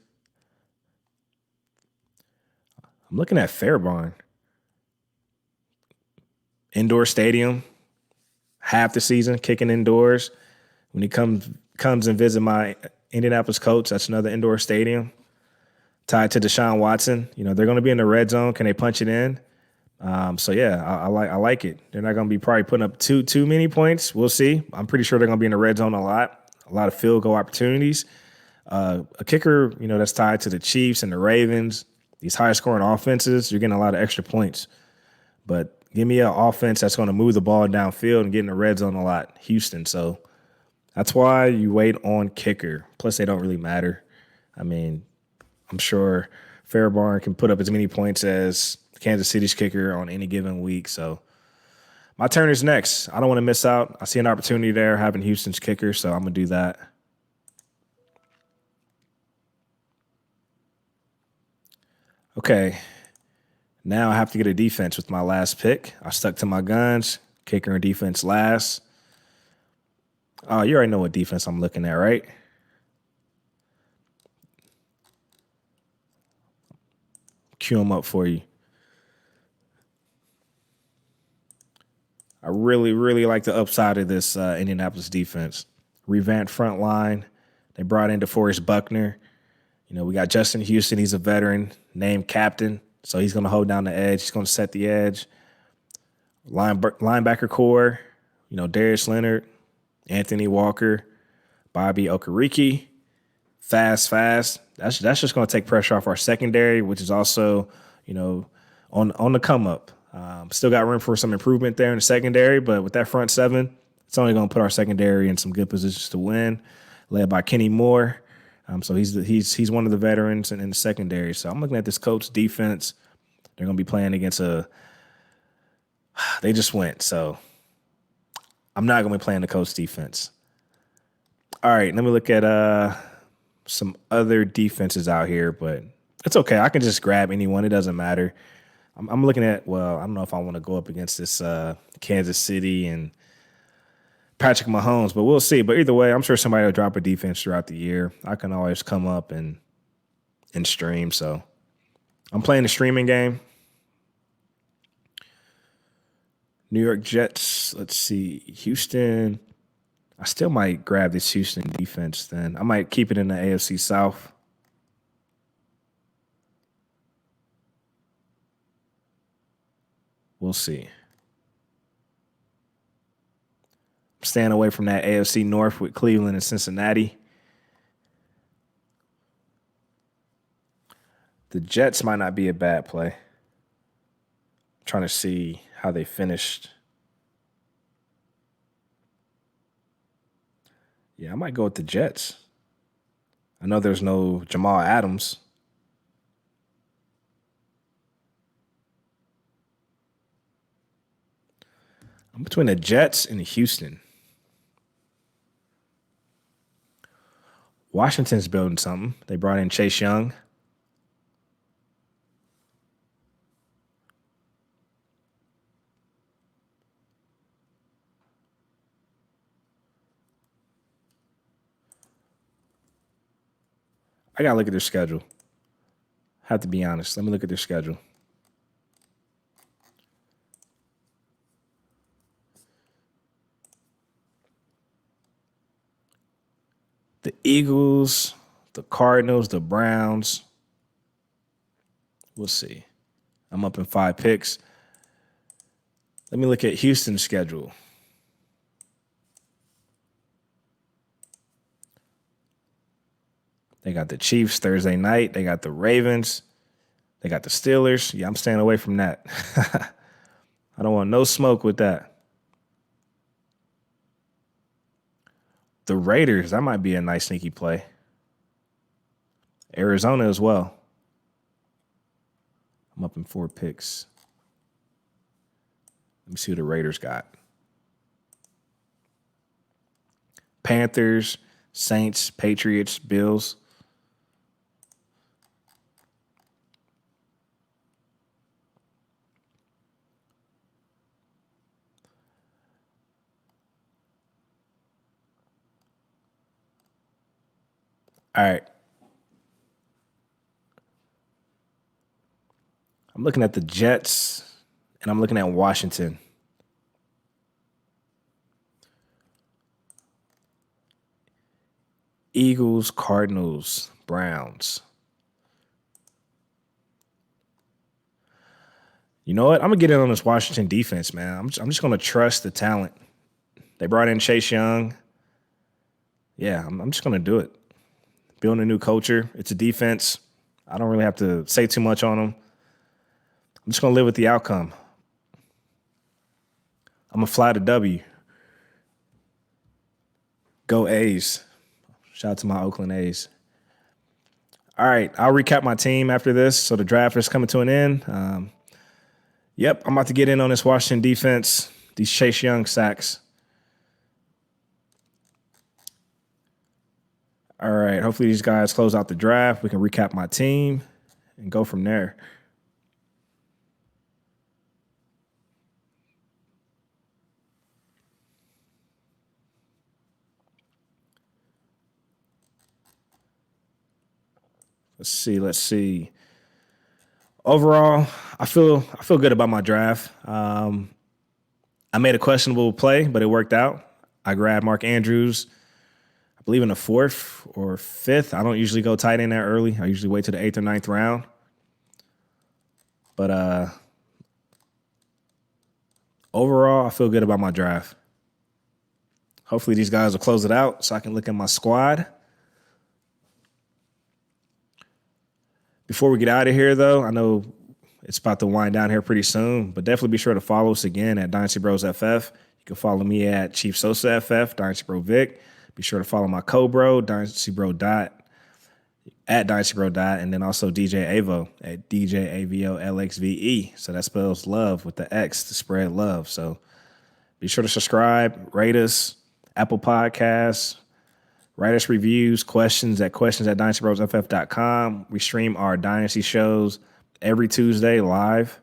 I'm looking at Fairbairn. Indoor stadium, half the season, kicking indoors. When he comes and visit my Indianapolis Colts, that's another indoor stadium. Tied to Deshaun Watson. You know, they're going to be in the red zone. Can they punch it in? So yeah, I like it. They're not going to be probably putting up too many points. We'll see. I'm pretty sure they're going to be in the red zone a lot of field goal opportunities. A kicker, you know, that's tied to the Chiefs and the Ravens. These high scoring offenses, you're getting a lot of extra points. But give me an offense that's going to move the ball downfield and get in the red zone a lot. Houston. So that's why you wait on kicker. Plus, they don't really matter. I mean, I'm sure Fairbairn can put up as many points as Kansas City's kicker on any given week. So my turn is next. I don't want to miss out. I see an opportunity there having Houston's kicker, so I'm going to do that. Okay. Now I have to get a defense with my last pick. I stuck to my guns. Kicker and defense last. Oh, you already know what defense I'm looking at, right? Cue them up for you. I really, really like the upside of this Indianapolis defense. Revamped front line. They brought in DeForest Buckner. You know, we got Justin Houston. He's a veteran, named captain. So he's going to hold down the edge. He's going to set the edge. Linebacker core, you know, Darius Leonard, Anthony Walker, Bobby Okereke. Fast. That's just going to take pressure off our secondary, which is also, you know, on the come up. Still got room for some improvement there in the secondary, but with that front seven, it's only going to put our secondary in some good positions to win. Led by Kenny Moore. So he's one of the veterans in the secondary. So I'm looking at this Colts defense. They're going to be playing against they just went. So I'm not going to be playing the Colts defense. All right, let me look at some other defenses out here, but it's okay. I can just grab anyone. It doesn't matter. I'm looking at, well, I don't know if I want to go up against this Kansas City and Patrick Mahomes, but we'll see. But either way, I'm sure somebody will drop a defense throughout the year. I can always come up and stream. So I'm playing the streaming game. New York Jets. Let's see. Houston. I still might grab this Houston defense then. I might keep it in the AFC South. We'll see. I'm staying away from that AFC North with Cleveland and Cincinnati. The Jets might not be a bad play. I'm trying to see how they finished. Yeah, I might go with the Jets. I know there's no Jamal Adams. I'm between the Jets and Houston. Washington's building something. They brought in Chase Young. I got to look at their schedule. Have to be honest. Let me look at their schedule. The Eagles, the Cardinals, the Browns. We'll see. I'm up in 5 picks. Let me look at Houston's schedule. They got the Chiefs Thursday night. They got the Ravens. They got the Steelers. Yeah, I'm staying away from that. I don't want no smoke with that. The Raiders, that might be a nice sneaky play. Arizona as well. I'm up in 4 picks. Let me see who the Raiders got. Panthers, Saints, Patriots, Bills. All right. I'm looking at the Jets, and I'm looking at Washington. Eagles, Cardinals, Browns. You know what? I'm going to get in on this Washington defense, man. I'm just going to trust the talent. They brought in Chase Young. Yeah, I'm just going to do it. Building a new culture. It's a defense. I don't really have to say too much on them. I'm just going to live with the outcome. I'm going to fly to W. Go A's. Shout out to my Oakland A's. All right, I'll recap my team after this. So the draft is coming to an end. Yep, I'm about to get in on this Washington defense, these Chase Young sacks. All right, hopefully these guys close out the draft. We can recap my team and go from there. Let's see. Overall, I feel good about my draft. I made a questionable play, but it worked out. I grabbed Mark Andrews, I believe in the 4th or 5th. I don't usually go tight end that early. I usually wait to the 8th or 9th round. But overall, I feel good about my draft. Hopefully these guys will close it out so I can look at my squad. Before we get out of here, though, I know it's about to wind down here pretty soon, but definitely be sure to follow us again at Dynasty Bros FF. You can follow me at Chief Sosa FF, Dynasty Bro Vic. Be sure to follow my co-bro, Dynasty Bro Dot, at Dynasty Bro Dot, and then also DJ Avo at DJ AVO LXVE. So that spells love with the X to spread love. So be sure to subscribe, rate us, Apple Podcasts, write us reviews, questions at dynastybroSFF.com. We stream our Dynasty shows every Tuesday live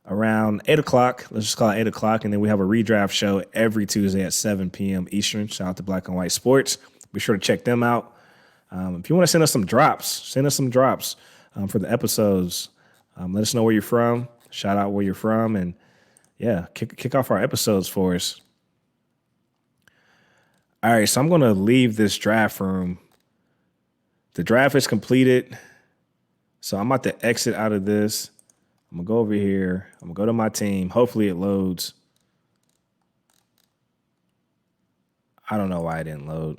around 8 o'clock. Let's just call it 8 o'clock. And then we have a redraft show every Tuesday at 7 p.m. Eastern. Shout out to Black and White Sports. Be sure to check them out. If you want to send us some drops for the episodes. Let us know where you're from. Shout out where you're from. And, yeah, kick off our episodes for us. All right, so I'm going to leave this draft room. The draft is completed, so I'm about to exit out of this. I'm going to go over here. I'm going to go to my team. Hopefully it loads. I don't know why it didn't load.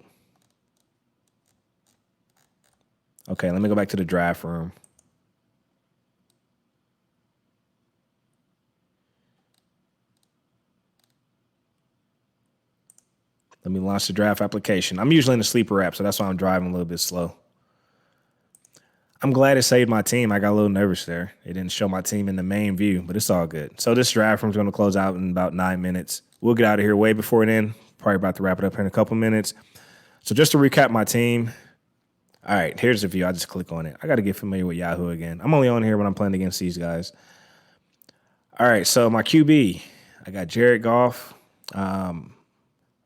Okay, let me go back to the draft room. Let me launch the draft application. I'm usually in the sleeper app, so that's why I'm driving a little bit slow. I'm glad it saved my team. I got a little nervous there. It didn't show my team in the main view, but it's all good. So this draft room's going to close out in about 9 minutes. We'll get out of here way before then. Probably about to wrap it up in a couple minutes. So just to recap my team. All right, here's the view. I just click on it. I got to get familiar with Yahoo again. I'm only on here when I'm playing against these guys. All right, so my QB, I got Jared Goff.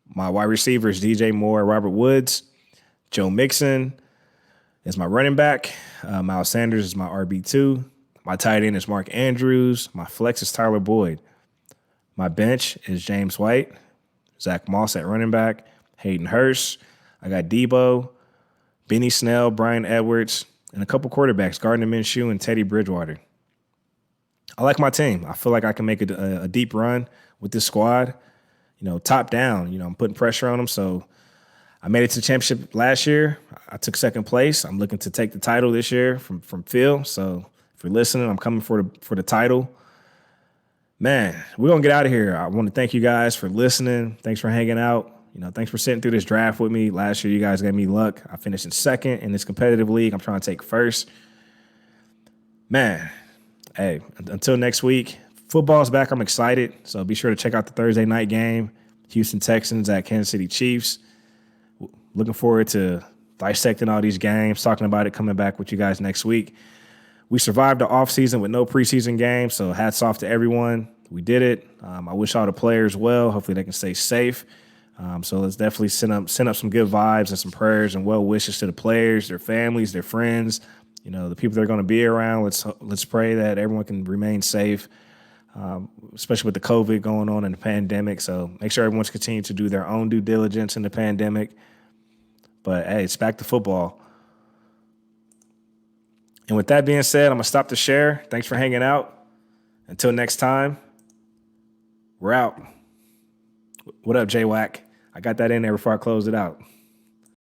My wide receivers, DJ Moore, Robert Woods. Joe Mixon is my running back. Miles Sanders is my RB2. My tight end is Mark Andrews. My flex is Tyler Boyd. My bench is James White, Zach Moss at running back, Hayden Hurst. I got Debo, Benny Snell, Brian Edwards, and a couple quarterbacks, Gardner Minshew and Teddy Bridgewater. I like my team. I feel like I can make a deep run with this squad. Top down. I'm putting pressure on them. So I made it to the championship last year. I took second place. I'm looking to take the title this year from Phil. So if you're listening, I'm coming for the title. Man, we're going to get out of here. I want to thank you guys for listening. Thanks for hanging out. Thanks for sitting through this draft with me. Last year, you guys gave me luck. I finished in second in this competitive league. I'm trying to take first. Man, hey, until next week. Football's back. I'm excited. So be sure to check out the Thursday night game. Houston Texans at Kansas City Chiefs. Looking forward to dissecting all these games, talking about it, coming back with you guys next week. We survived the offseason with no preseason games, so hats off to everyone. We did it. I wish all the players well. Hopefully they can stay safe. So let's definitely send up some good vibes and some prayers and well wishes to the players, their families, their friends, the people they're going to be around. Let's pray that everyone can remain safe, especially with the COVID going on and the pandemic. So make sure everyone's continuing to do their own due diligence in the pandemic. But hey, it's back to football. And with that being said, I'm going to stop the share. Thanks for hanging out. Until next time, we're out. What up, J-Wack? I got that in there before I closed it out.